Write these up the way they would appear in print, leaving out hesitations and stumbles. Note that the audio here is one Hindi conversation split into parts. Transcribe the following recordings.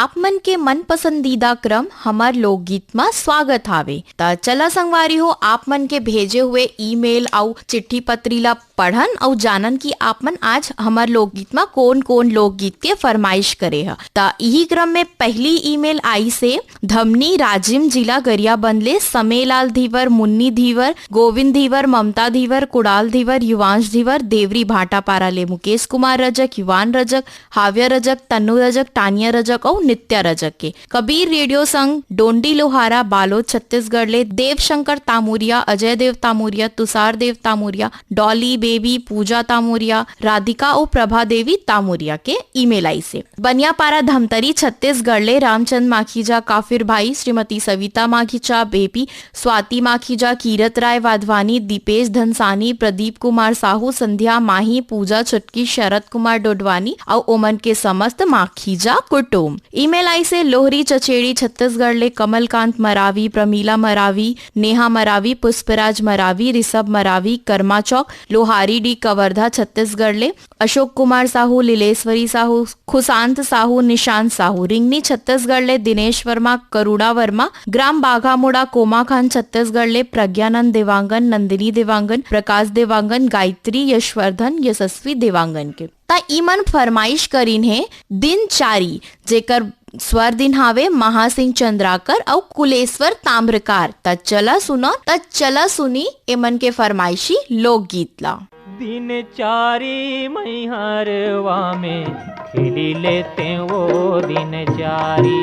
आप मन के मन पसंदीदा क्रम हमार लोकगीत में स्वागत हावे। त चला संगवारी हो, आप मन के भेजे हुए ईमेल और चिट्ठी पत्री ला पढ़न और जानन कि आप मन आज हमार लोकगीत में कौन कौन लोकगीत के फरमाइश करे है। त यही क्रम में पहली ईमेल आई से धमनी राजिम जिला गरियाबंद ले समेलाल धीवर, मुन्नी धीवर, गोविंद धीवर, ममता धीवर, कुणाल धीवर, युवांश धीवर, देवरी भाटापारा ले मुकेश कुमार रजक, युवान रजक, हाव्य रजक, तन्नु रजक, टानिया रजक और नित्या रजक के। कबीर रेडियो संघ डोंडी लोहारा बालोद छत्तीसगढ़ ले देव शंकर तामुरिया, अजय देव तामुरिया, तुषार देव तामुरिया, डॉली बेबी, पूजा तामुरिया, राधिका और प्रभा देवी तामुरिया के ईमेल आई से। बनियापारा धमतरी छत्तीसगढ़ ले रामचंद माखीजा, काफिर भाई, श्रीमती सविता माखीजा, बेबी, स्वाति माखीजा, कीरत राय वाधवानी, दीपेश धनसानी, प्रदीप कुमार साहू, संध्या माही, पूजा छुटकी, शरद कुमार डोडवानी और ओमन के समस्त माखीजा कुटुंब। ईमेल आई से लोहरी चचेड़ी छत्तीसगढ़ ले कमलकांत मरावी, प्रमीला मरावी, नेहा मरावी, पुष्पराज मरावी, ऋषभ मरावी, कर्मा चौक, लोहारी डी कवर्धा छत्तीसगढ़ ले अशोक कुमार साहू, लीलेश्वरी साहू, खुशांत साहू, निशांत साहू, रिंगनी छत्तीसगढ़ ले दिनेश वर्मा, करुणा वर्मा, ग्राम बाघामुड़ा कोमा खान छत्तीसगढ़ ले प्रज्ञानंद देवांगन, नंदिनी देवांगन, प्रकाश देवांगन, गायत्री, यशवर्धन, यशस्वी देवांगन के। ता ईमन फरमाइश करीन है दिनचारी, जेकर स्वर दिन हावे महासिंह चंद्राकर और कुलेश्वर ताम्रकार। त चला सुनी एमन के फरमाइशी लोकगीत ला। दिनचारी मैहरवा में खेली लेते वो दिनचारी,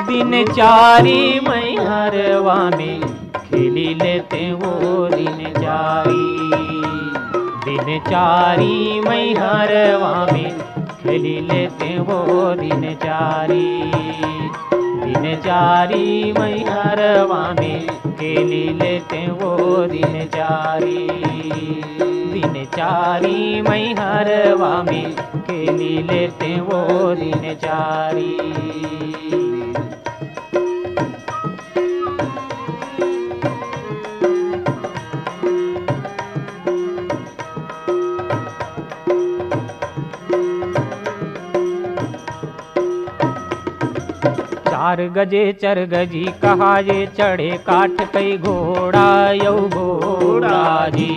दिनचारी मैहरवा में खेली लेते वो दिनचारी, दिनचारी मैहरवा में खेली लेते वो दिनचारी, दिनचारी मैहरवा में खेली लेते वो दिनचारी, दिनचारी मैहरवा में खेली लेते वो दिनचारी। चार गजे चर गजी कहा ये चढ़े काठ कई घोड़ा यौ घोड़ा जी,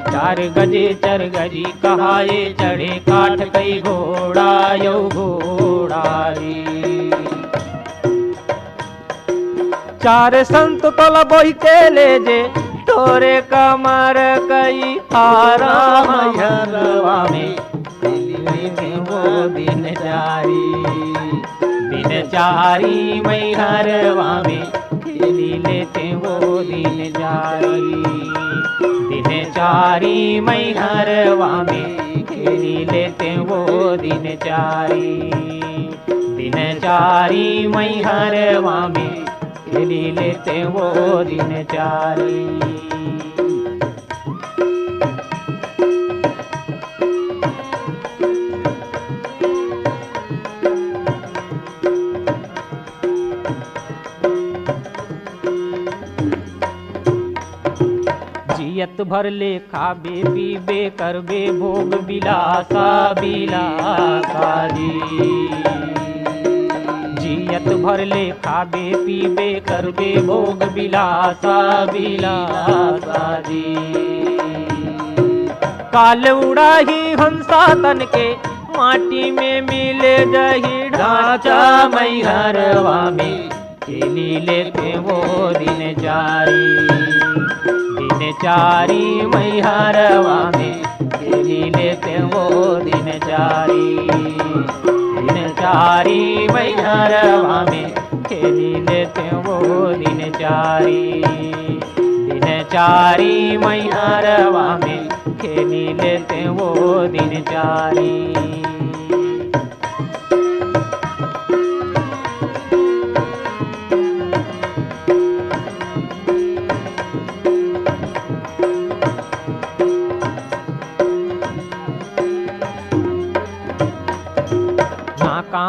चार गजे चर गजी कहा ये चढ़े काठ कई घोड़ा यौ घोड़ा जी, चार संत तोला बोई के ले जे तोरे कमर कई हारा मैहरवा में वो दिनचारी, दिनचारी मैहरवा में खेली लेते वो दिनचारी, दिनचारी मैहरवा में खेली लेते वो दिनचारी, दिनचारी मैहरवा में खेली लेते वो दिनचारी। जियत भर ले खाबे पीबे करबे भोग बिलासा बिलासा जी, जियत भर ले खाबे पीबे करबे भोग बिलासा बिलासा जी, काल उड़ाही हंसा तन के माटी में मिले दही ढांचा मैहरवा में खेली लेते वो दिनचारी, दिनचारी मैहरवा में खेली लेते वो दिनचारी, दिनचारी मैहरवा में खेली लेते वो दिनचारी, दिनचारी मैहरवा में खेली लेते वो दिनचारी।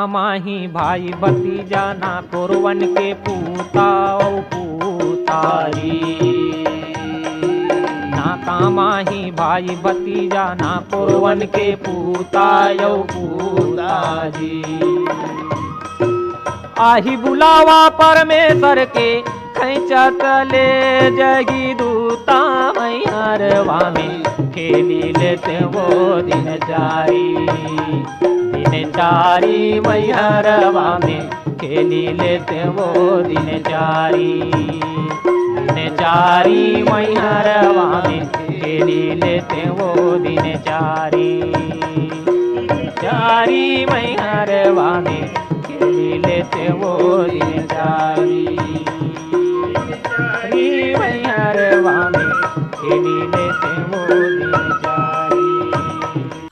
माही भाई भतीजा ना कोरवन के पूता पूतारी, ना कामाही भाई भतीजा ना कोरवन के पूता यौ पूता जी। आही बुलावा परमेश्वर के खैचत ले जगी दूता मैहरवा में खेली लेते वो दिन चारी मैहरवा में खेली लेते वो दिन चारी मैहरवा में खेली लेते वो दिन चारी मैहरवा में खेली लेते वो दिन चारी मैहरवा में खेली लेते वो दिन चारी।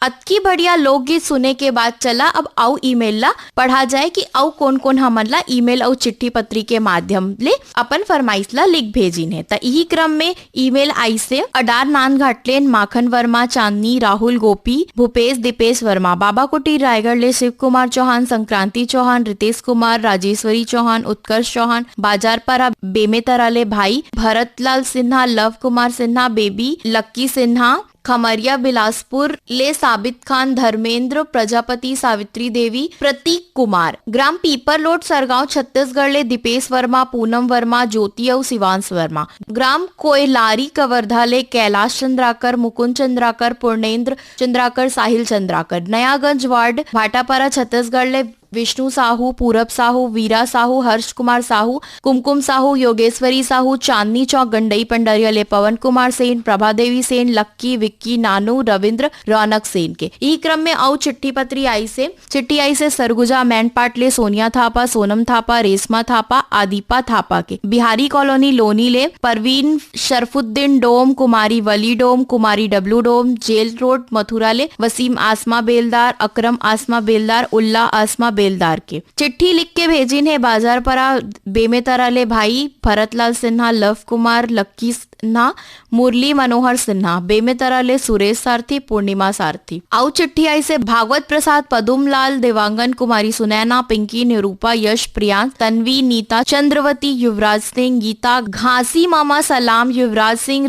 अतकी बढ़िया लोकगीत सुने के बाद चला अब आउ ईमेल ला पढ़ा जाए कि आउ कौन कौन हमन ला ईमेल और चिट्ठी पत्री के माध्यम ले अपन फरमाइश ला लिख भेजिन है। त यही क्रम में ईमेल आई से अडार नान घाटलेन, माखन वर्मा, चांदनी, राहुल गोपी, भूपेश दीपेश वर्मा, बाबा कुटीर रायगढ़ ले शिव कुमार चौहान, संक्रांति चौहान, रितेश कुमार, राजेश्वरी चौहान, उत्कर्ष चौहान, बाजारपरा बेमेतरा ले भाई भरतलाल सिन्हा, लव कुमार सिन्हा, बेबी लक्की सिन्हा, खमरिया बिलासपुर ले साबित खान, धर्मेंद्र प्रजापति, सावित्री देवी, प्रतीक कुमार, ग्राम पीपरलोट सरगांव छत्तीसगढ़ ले दीपेश वर्मा, पूनम वर्मा, ज्योति और शिवांश वर्मा, ग्राम कोयलारी कवर्धा ले कैलाश चंद्राकर, मुकुंद चंद्राकर, पूर्णेंद्र चंद्राकर, साहिल चंद्राकर, नयागंज वार्ड भाटापारा छत्तीसगढ़ ले विष्णु साहू, पूरब साहू, वीरा साहू, हर्ष कुमार साहू, कुमकुम साहू, योगेश्वरी साहू, चांदनी चौक गंडई पंडरिया ले पवन कुमार सेन, प्रभा देवी सेन, लक्की, विक्की, नानू, रविंद्र, रौनक सेन के। ई क्रम में आउ चिट्ठी पत्री आई से सरगुजा मैनपाट ले सोनिया थापा, सोनम थापा, रेशमा थापा, आदीपा थापा के। बिहारी कॉलोनी लोनी ले परवीन शरफुद्दीन डोम, कुमारी वली डोम, कुमारी डब्लू डोम, जेल रोड मथुरा ले वसीम आसमा बेलदार, अकरम आसमा बेलदार, उल्ला आसमा बेलदार के। चिट्ठी लिख के भेजिन है बाजारपरा बेमेतरा ले भाई भरतलाल सिन्हा, लव कुमार, लक्की सिन्हा, मुरली मनोहर सिन्हा, बेमेतरा ले सुरेश सारथी, पूर्णिमा सारथी। आउ चिट्ठी आई से भागवत प्रसाद, पदुमलाल, देवांगन, कुमारी सुनैना, पिंकी, निरूपा, यश, प्रियांश, तन्वी, नीता, चंद्रवती, युवराज सिंह, गीता, घासी मामा, सलाम, युवराज सिंह,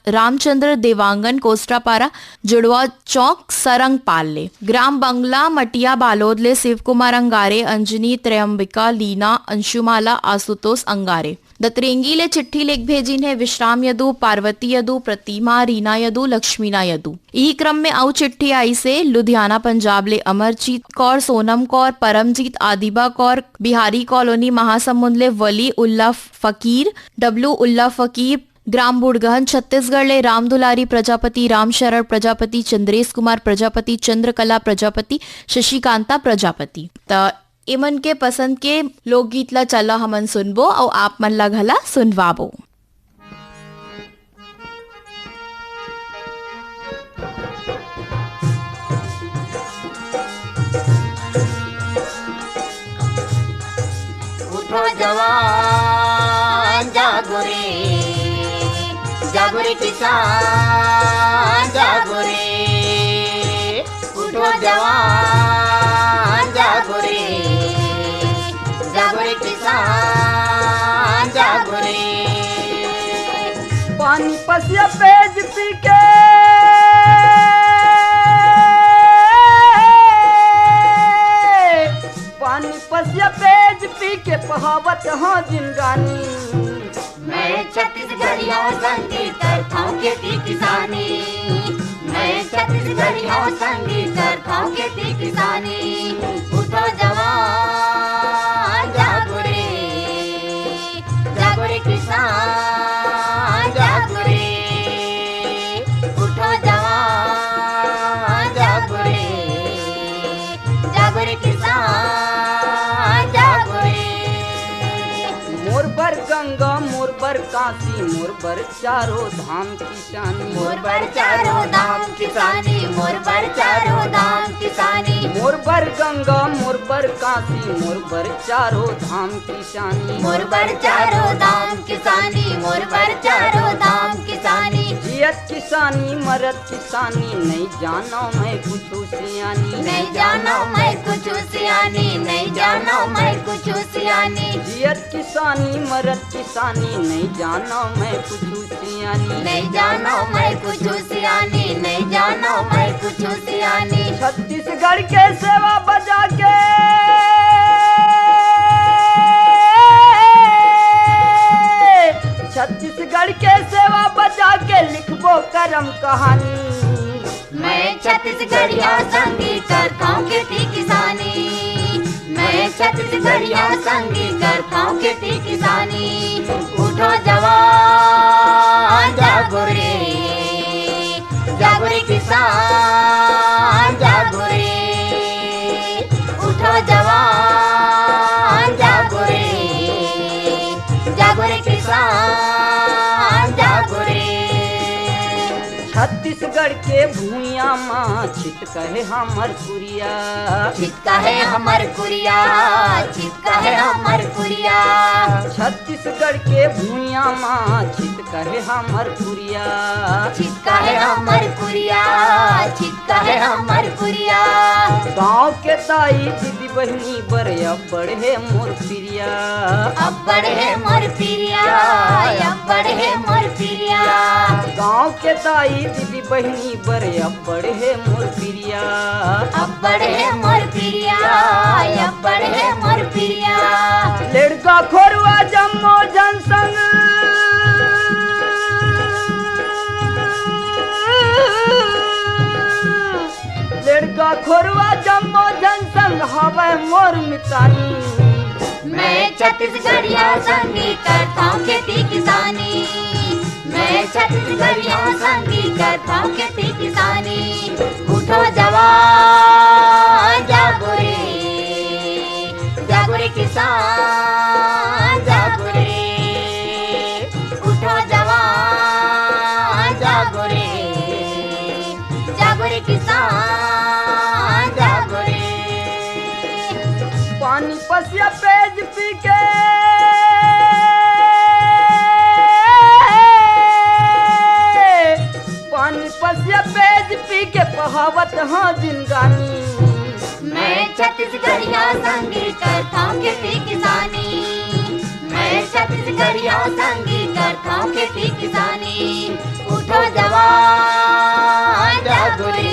रामचंद्र, देवांगन, कोस्टापारा, जुड़वा चौक, सरंग पाल ले। ग्राम बंगला मटिया बालोद ले शिव कुमार अंगारे, अंजनी, त्रयंबिका, लीना, अंशुमाला, आशुतोष अंगारे। दतरेंगी ले चिट्ठी लिख भेजिन है विश्राम यदु, पार्वती यदु, प्रतिमा, रीना यदु, लक्ष्मीना यदु। यही क्रम में आउ चिट्ठी आई से लुधियाना पंजाब ले अमरजीत कौर, सोनम कौर, परमजीत, आदिबा कौर, बिहारी कॉलोनी महासमुंद ले वली उल्ला फकीर, डब्लू उल्ला फकीर, ग्राम बुड़गहन छत्तीसगढ़ ले राम दुलारी प्रजापति, राम शरण प्रजापति, चंद्रेश कुमार प्रजापति, चंद्रकला प्रजापति, शशिकांता प्रजापति। त इमन के पसंद के लोकगीत ला चला हमन सुनबो और आप मन ला घला सुनवाबो। उठो जवान जागो रे, जागो रे किसान जागो रे, उठो जवान जागो रे, जागो रे किसान जागो रे। पानी पसिया पेज पी के पानी पसिया पेज पी के पहावत हाँ जिंदगानी। मैं छत्तीसगढ़िया संगीत करता हूँ खेती किसानी, मैं छत्तीसगढ़िया संगीत करता हूँ खेती किसानी। उठो जवान जागो रे, जागो रे किसान जागो रे, उठो जवान जागो रे, जागो रे किसान जागो रे। मोर बर गंगा मोर बर काशी मोर बर चारों धाम किसानी, मोर बर चारों धाम किसानी, मोर बर चारों धाम किसानी। मोर बर गंगा मोर बर काशी मोर बर चारों धाम किसानी, मोर बर चारों धाम किसानी, मोर बर चारों धाम किसानी। जियत किसानी मरद किसानी नहीं जानो मैं कुछ सियानी नहीं जानो मैं कुछ सियानी नहीं जानो मैं कुछ सियानी जियत किसानी मरद किसानी नहीं जानो मैं कुछ सियानी नहीं जानो मैं कुछ सियानी नहीं जानो मैं कुछ सियानी छत्तीसगढ़ के सेवा बजा के छत्तीसगढ़ के सेवा बजा के लिखबो करम कहानी मैं छत्तीसगढ़िया संगी करता हूँ खेती किसानी मैं छत्तीसगढ़िया संगी करता हूँ खेती किसानी उठो जवान जागो रे किसान जागो रे उठो जवान जागो रे किसान जागो रे छत्तीसगढ़ के भूइया माँ छिट कहे हमर कुरिया चितका है हमर कुरिया चितका है हमर कुरिया छत्तीसगढ़ के भूइया माँ छिट कहे हमर कुरिया चितका है हमर कुरिया चितका है हमर कुरिया गाँव के ताई दीदी बहनी बर बढ़े मोर प्रिया अब बढ़े मोर पिरिया अब बढ़े मोर पिरिया गाँव के ताई दीदी बहनी बर बढ़े मोर प्रिया अब बढ़े मोर पिरिया अब बढ़े मोर पिरिया लड़का खोरवा जम्मो जनसंग लड़का खोरवा जम्मो जनसंग हवे मोर मितानी मैं छत्तीसगढ़िया संगी करता हूँ खेती किसानी मैं छत्तीसगढ़िया संगी करता हूँ खेती किसानी उठो जवान जागो रे किसान जागो रे उठो जवान जागो रे किसान जागो रे पानी पसिया पेज पी के पानी पसिया पेज पी के बहावत हाँ जिंदगानी मैं छत्तीसगढ़िया संगी करता हूँ खेती किसानी मैं छत्तीसगढ़िया संगी करता हूँ खेती किसानी उठो जवान जागो रे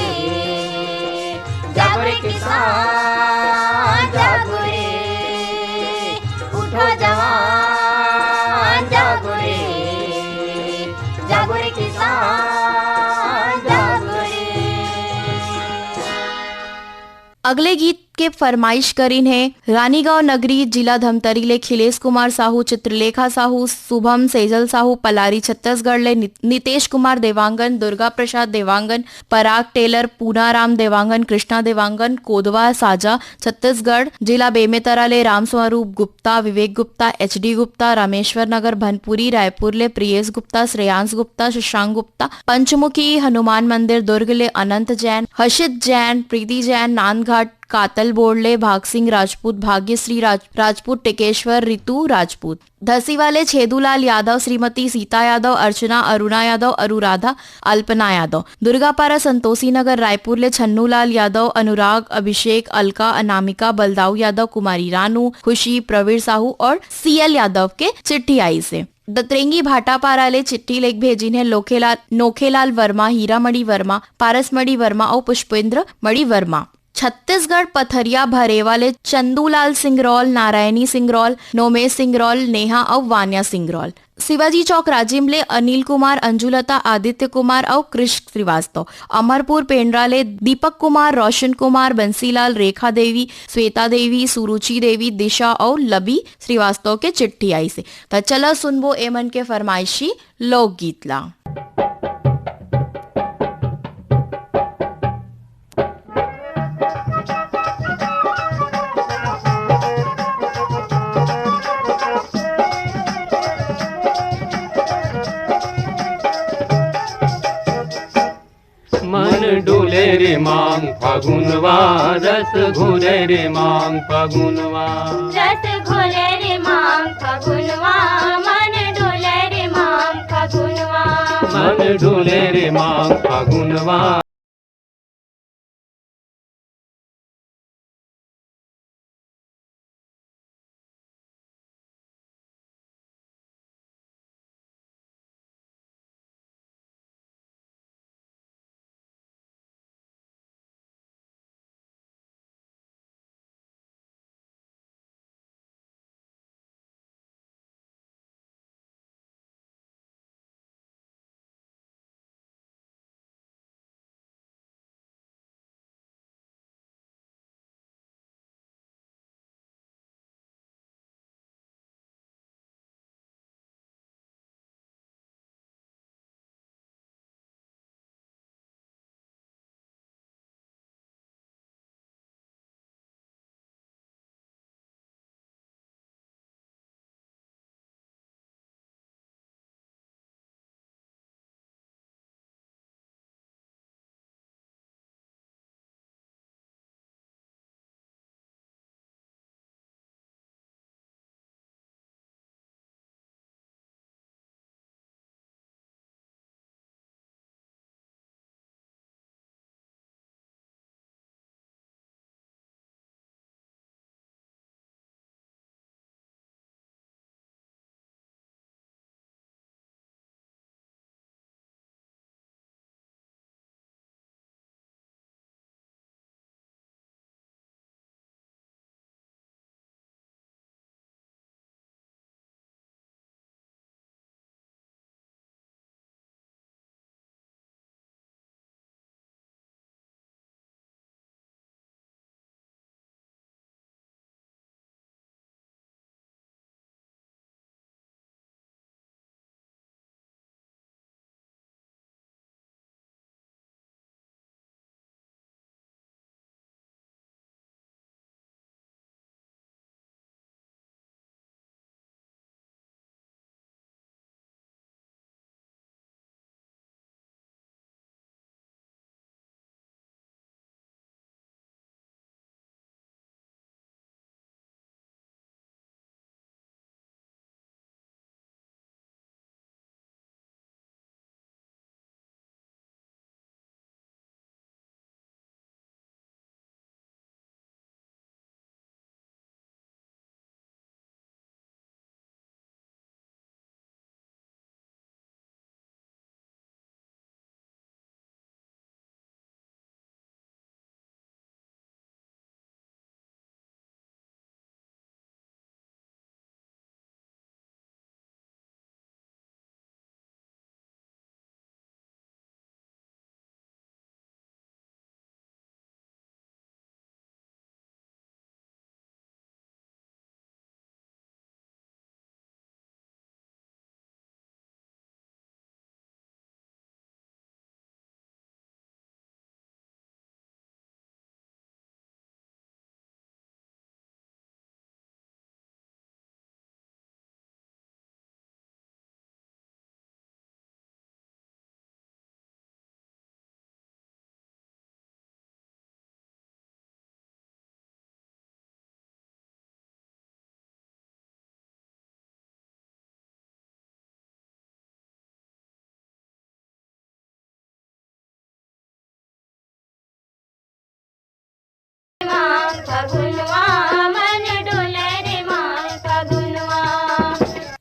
किसान जागो रे उठो जवान जागो रे किसान जागो रे। अगले गीत के फरमाइश करीन है रानीगांव नगरी जिला धमतरी ले खिलेश कुमार साहू, चित्रलेखा साहू, शुभम सेजल साहू, पलारी छत्तीसगढ़ ले नितेश कुमार देवांगन, दुर्गा प्रसाद देवांगन, पराग टेलर, पूनाराम देवांगन, कृष्णा देवांगन, कोदवा साजा छत्तीसगढ़ जिला बेमेतरा ले रामस्वरूप गुप्ता, विवेक गुप्ता, HD गुप्ता, रामेश्वर नगर भनपुरी रायपुर ले प्रियेश गुप्ता, श्रेयांश गुप्ता, शशांक गुप्ता, पंचमुखी हनुमान मंदिर दुर्ग ले अनंत जैन, हर्षित जैन, प्रीति जैन, नांदघाट कातल बोर्डले भाग सिंह राजपूत, भाग्यश्री राजपूत, टिकेश्वर रितु राजपूत, धसी वाले छेदूलाल यादव, श्रीमती सीता यादव, अर्चना अरुणा यादव, अनुराधा अल्पना यादव, दुर्गापारा संतोषी नगर रायपुर ले छन्नूलाल यादव, अनुराग, अभिषेक, अलका, अनामिका, बलदाऊ यादव, कुमारी रानू, खुशी, प्रवीर साहू और CL यादव के चिट्ठी आई से। दतरेंगी भाटापारा ले चिट्ठी लेख भेजी है नोखेलाल वर्मा, हीरामणि वर्मा, पारसमणि वर्मा और पुष्पेंद्र मणि वर्मा। छत्तीसगढ़ पथरिया भरेवा ले चंदूलाल सिंगरौल, नारायणी सिंगरौल, नोमेश सिंगरौल, नेहा और वान्या सिंगरौल। शिवाजी चौक राजिम ले अनिल कुमार, अंजुलता, आदित्य कुमार और कृष्ण श्रीवास्तव। अमरपुर पेंड्रा ले दीपक कुमार, रोशन कुमार, बंसीलाल, रेखा देवी, श्वेता देवी, सुरुचि देवी, दिशा और लबी श्रीवास्तव के चिट्ठी आई से। तो चलो सुनबो एमन के फरमाइशी लोकगीत ला। मन डोले रे मांग फागुनवा, रस घोले रे मांग फागुनवा, रस घोले रे मांग फागुनवा, मन डोले रे मांग फागुनवा, मन डोले रे मांग फागुनवा।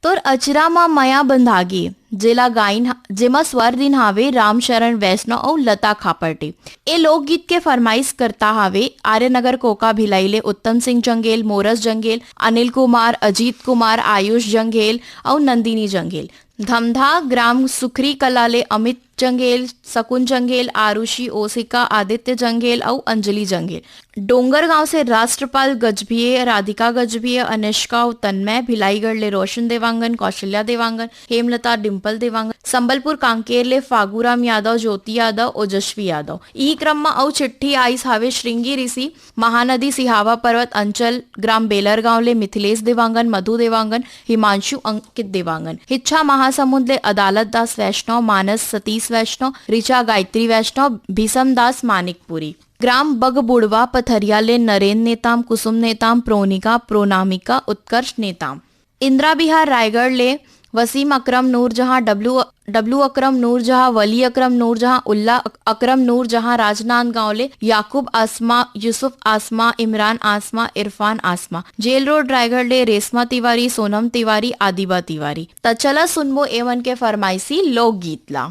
तर अचराમાં मया बंधागी जेला गायन जेमा स्वर दिन हावे रामशरण वैष्णव और लता खापर्टे ए लोकगीत के फरमाइश करता हावे आर्यनगर कोका भिलाईले उत्तम सिंह जंगेल, मोरस जंगेल, अनिल कुमार, अजीत कुमार, आयुष जंगेल और नंदिनी जंगेल। धमधा ग्राम सुखरी कलाले अमित जंगेल, सकुन जंगेल, आरुषि ओसिका, आदित्य जंगेल और अंजलि जंगेल। डोंगर गांव से राष्ट्रपाल गजभिये, राधिका गजभिये, अनिष्का और तन्मय, भिलाईगढ़ ले रोशन देवांगन, कौशल्या देवांगन, हेमलता, डिम्पल देवांगन, संबलपुर कांकेर ले फागुराम यादव, ज्योति यादव, ओजस्वी यादव। ई क्रम में औ चिट्ठी आईस हावे श्रृंगी ऋषि, महानदी सिहावा पर्वत अंचल ग्राम बेलरगांव ले मिथिलेश देवांगन, मधु देवांगन, हिमांशु अंकित देवांगन। हिच्छा महासमुंद ले अदालत दास वैष्णव, मानस सतीश वैष्णव, ऋचा गायत्री वैष्णव, भीषम दास मानिकपुरी। ग्राम बगबुड़वा पथरिया ले नरेंद्र नेताम, कुसुम नेताम, प्रोनिका, प्रोनामिका, उत्कर्ष नेताम। इंदिरा बिहार रायगढ़ ले वसीम अकरम नूरजहां, डब्लू अकरम नूरजहां, वली अकरम नूरजहां, उल्ला अकरम नूरजहां, राजनांद गांवले, याकूब आसमा, यूसुफ आसमा, इमरान आसमा, इरफान आसमा, जेल रोड रायगढ़ ले रेशमा तिवारी, सोनम तिवारी, आदिबा तिवारी। त चला सुनबो एवन के फरमाइशी लोकगीत ला।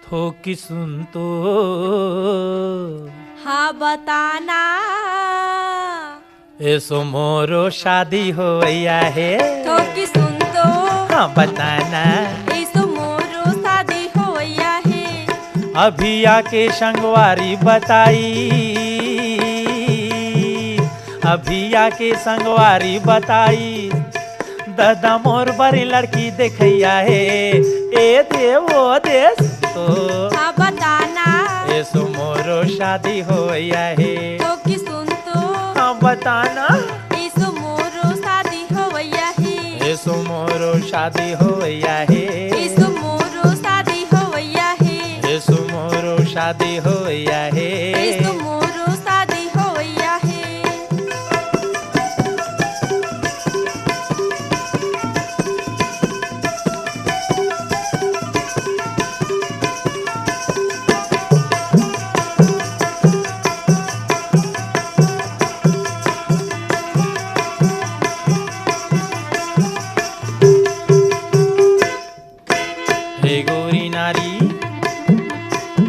थोकी सुन तो हाँ बताना ऐसो मोरो शादी हो है, तो कि सुन तो हाँ बताना ऐसो मोरो शादी होया है। अभी आके संगवारी बताई, अभी आके संगवारी बताई, दादा मोर बड़ी लड़की देखैया है, ए देवो देश तो हाँ बताना ऐसो मोरो शादी होया है, तो कि सुन तो हाँ बताना ऐसो मोरो शादी होया है। ऐसो मोरो शादी होया है, ऐसो मोरो शादी होया है। ऐसो मोरो शादी होया है। ऐसो मोरो शादी होया है।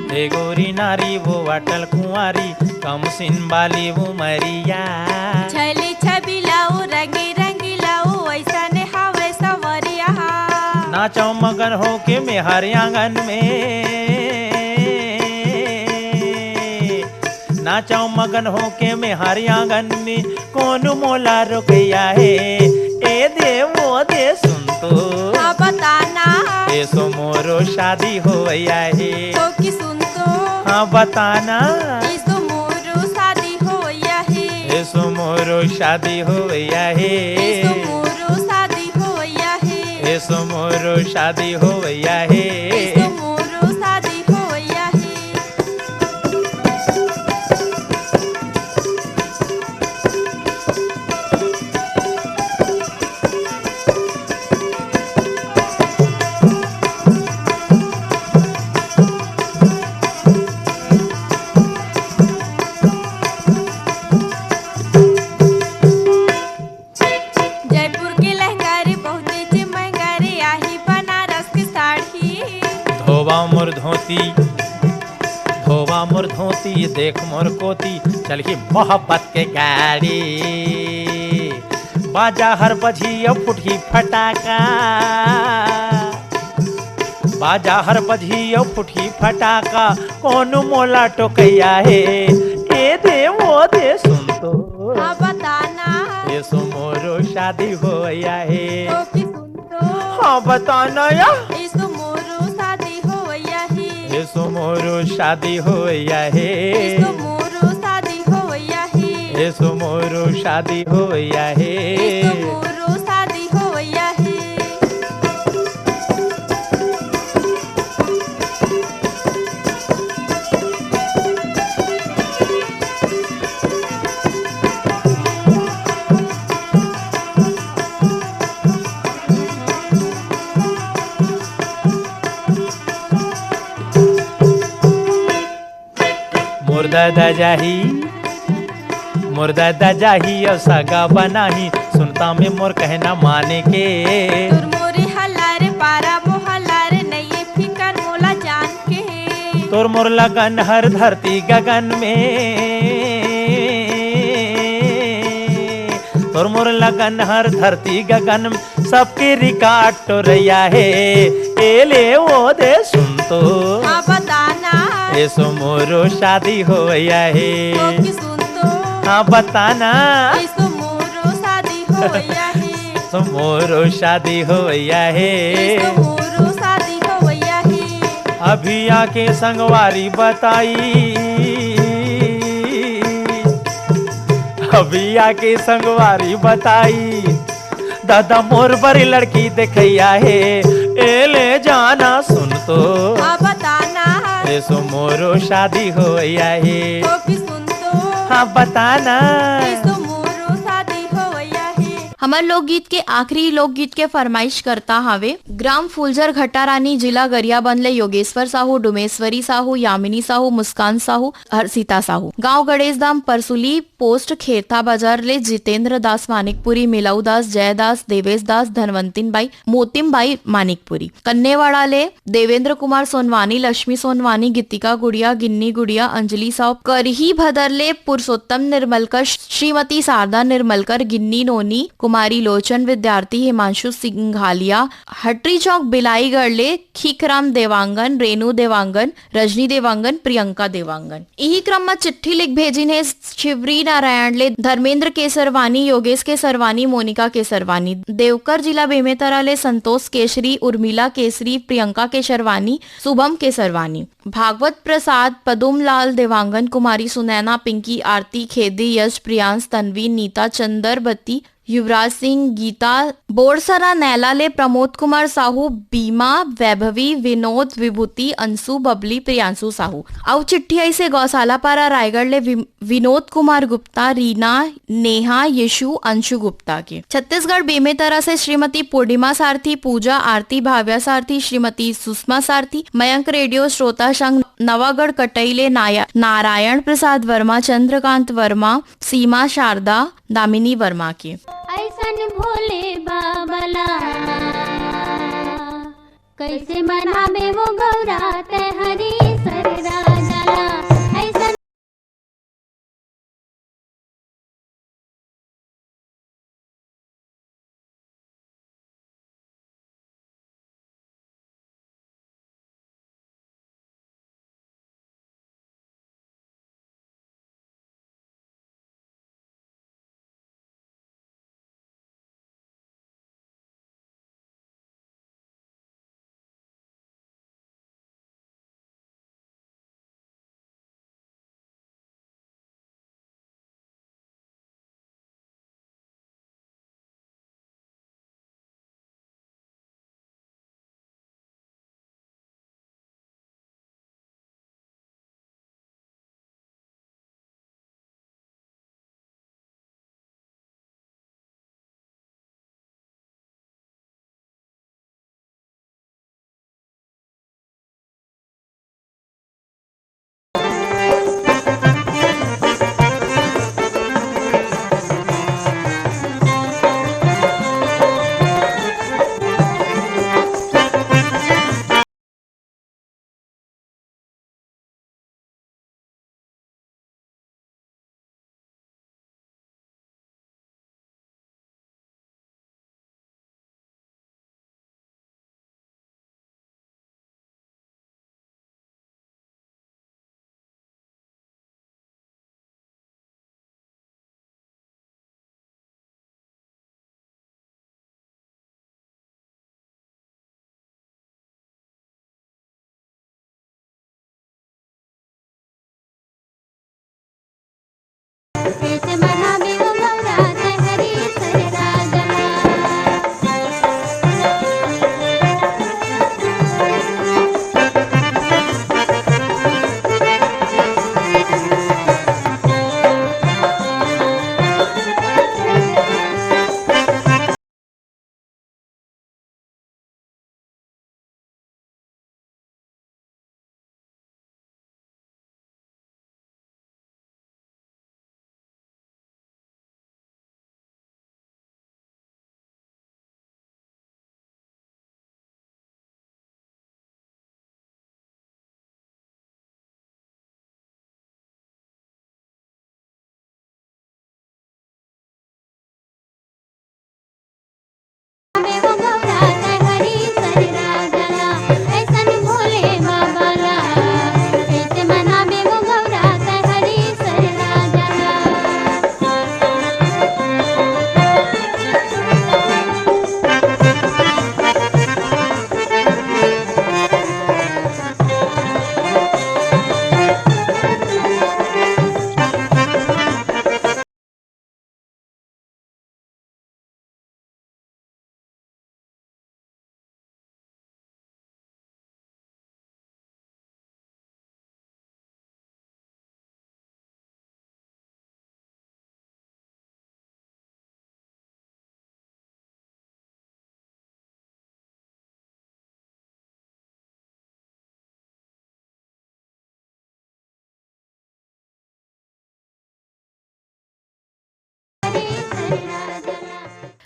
हे गोरी नारी वो वाटल कुंवारी, कम सिन बाली वो मरिया, छली छबी लाओ रंगी रंगी लाओ ऐसा ने हावे सवरिया। नाचो मगन हो के मेहर आंगन में, नाचो मगन हो के मेहर आंगन में, कौन मोला रुकैया है, ए दे वो दे सुन तो हाँ बताना ऐसो मोरो शादी होया है, तो कि सुन तो हाँ बताना ऐसो मोरो शादी होया है। ऐसो मोरो शादी होया है, ऐसो मोरो शादी होया है। ऐसो मोरो शादी होया है। ऐसो मोरो शादी होया है। जयपुर के लहंगा रे बहुते चे महंगा रे, आही बनारस की साड़ी। धोबा मोर धोती, धोबा मोर धोती, देख मोर कोती, चल ही मोहब्बत के गाड़ी, बाजा हर बजिया फुटही फटाका, बाजा हर बजिया फुटही फटाका, कौन मोला टोकैया है, ए दे वो दे सुन तो हाँ बताना ऐसो मोरो शादी होया है, तो कि सुन तो हाँ बताना या ऐसो मोरो शादी होया है। ऐसो मोरो शादी होया है, ऐसो मोरो शादी होया है। ऐसो मोरो शादी होया है। ऐसो मोरो शादी होया है। मोर दादा जाही, मोर दादा जाही और सगा बनाही, सुनता में मोर कहना माने के, तुर मोरे हल्लारे पारा मोहल्लारे नहीं फिकर मोला जान के। तोर मोर लगन हर धरती गगन में, तोर मोर लगन हर धरती गगन में, सबके रिकॉर्ड तो रैया है, ए ले वो दे सुन तो हाँ बताना ऐसो मोरो शादी होया है, तो कि सुन तो हाँ बताना ऐसो मोरो शादी होया है। तो मोरो शादी होया है। ऐसो मोरो शादी होया है। अभी आके संगवारी बताई, अभी आके संगवारी बताई, दादा मोर बड़ी लड़की देखैया है, ए ले जाना सुन तो हाँ बताना ऐसो मोरो शादी होया है, तो कि सुन तो हाँ बताना ऐसो मोरो शादी होया है। हमार लोकगीत के आखिरी लोकगीत के फरमाइश करता हावे ग्राम फुलझर घटारानी जिला गरियाबंद ले योगेश्वर साहू, डुमेश्वरी साहू, यामिनी साहू, मुस्कान साहू, हर्षिता साहू। गांव गणेशधाम परसुली पोस्ट खेरथा बाजार ले जितेंद्र दास मानिकपुरी, मिलाऊ दास, जयदास, देवेश दास, धनवंतिन बाई, मोतिम बाई मानिकपुरी। कन्नेवाड़ा ले देवेंद्र कुमार सोनवानी, लक्ष्मी सोनवानी, गीतिका गुड़िया, गिन्नी गुड़िया, अंजलि साहब। करही भदरले पुरुषोत्तम निर्मलकर, श्रीमती शारदा निर्मलकर, गिन्नी नोनी, कुमारी लोचन विद्यार्थी, हिमांशु सिंघालिया। हटरी चौक बिलाईगढ़ ले खीखराम देवांगन, रेणु देवांगन, रजनी देवांगन, प्रियंका देवांगन। यही क्रम में चिट्ठी लिख भेजी ने शिवरी नारायण ले धर्मेंद्र केसरवानी, योगेश केसरवानी, मोनिका केसरवानी। देवकर जिला बेमेतरा ले संतोष केसरी, उर्मिला केसरी, प्रियंका केसरवानी, शुभम केसरवानी। भागवत प्रसाद, पदुम लाल देवांगन, कुमारी सुनैना, पिंकी, आरती, खेदी, यश, प्रियांश, तन्वी, नीता, चंदरबती, युवराज सिंह, गीता बोरसरा, नैला ले प्रमोद कुमार साहू, बीमा, वैभवी, विनोद, विभूति, अंशु, बबली, प्रियांशु साहू। आउ चिट्ठी आई से गौशाला पारा रायगढ़ ले विनोद कुमार गुप्ता, रीना, नेहा, यशु, अंशु गुप्ता के। छत्तीसगढ़ बेमेतरा से श्रीमती पूर्णिमा सारथी, पूजा, आरती, भाव्या सारथी, श्रीमती सुषमा सारथी। मयंक रेडियो श्रोता संघ नवागढ़ कटईले नारायण प्रसाद वर्मा, चंद्रकांत वर्मा, सीमा, शारदा, दामिनी वर्मा के। ऐसन भोले बाबला कैसे मनावे वो गौरा ते हरी सररा।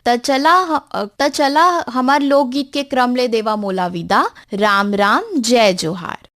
त चला हमार लोकगीत के क्रम ले देवा मोला विदा। राम राम, जय जोहार।